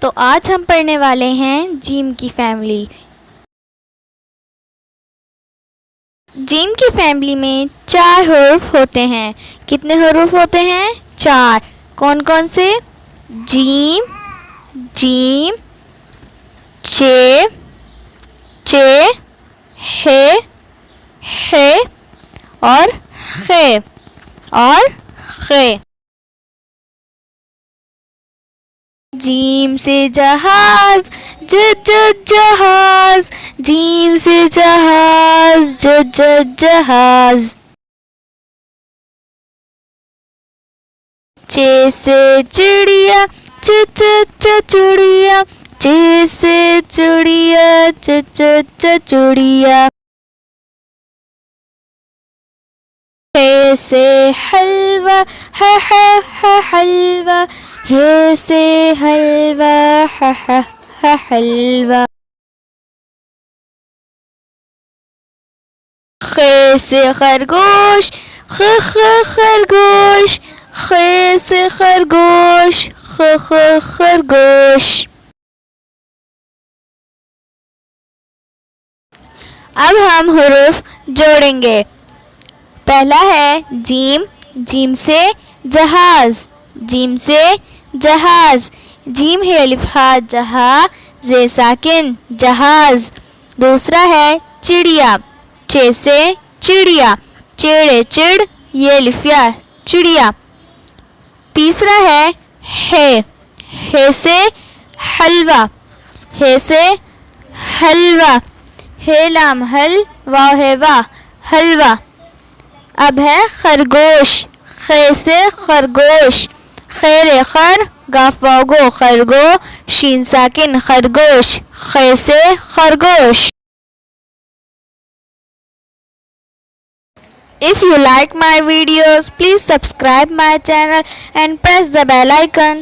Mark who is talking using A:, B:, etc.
A: تو آج ہم پڑھنے والے ہیں جیم کی فیملی۔ جیم کی فیملی میں 4 حروف ہوتے ہیں۔ کتنے حروف ہوتے ہیں؟ 4۔ کون کون سے؟ جیم، جیم، چے، چے، ہے، ہے اور خے اور خے۔ جیم سے جہاز، جہاز، جیم سے جہاز، جہاز۔ چے سے چڑیا، چڑیا، چے سے چڑیا، چڑیا۔ ہے سے حلوہ، حلوہ، ہے سے حلوہ، حلوہ۔ خے سے خرگوش، خرگوش، خے سے خرگوش، خرگوش۔ اب ہم حروف جوڑیں گے۔ پہلا ہے جیم، جیم سے جہاز، جیم سے جہاز، جیم ہے الف ہا جہا زے ساکن جہاز۔ دوسرا ہے چڑیا، چے سے چڑیا، چڑے چڑ یہ الف یا چڑیا۔ تیسرا ہے ہے سے حلوہ، ہے سے حلوہ، ہے لام حل واو ہے وا حلوہ۔ اب ہے خرگوش، خے سے خرگوش، خیر خر گاف واو گو خرگو شین ساکن خرگوش، خے سے خرگوش۔ If you like my videos, please subscribe my channel and press the bell icon.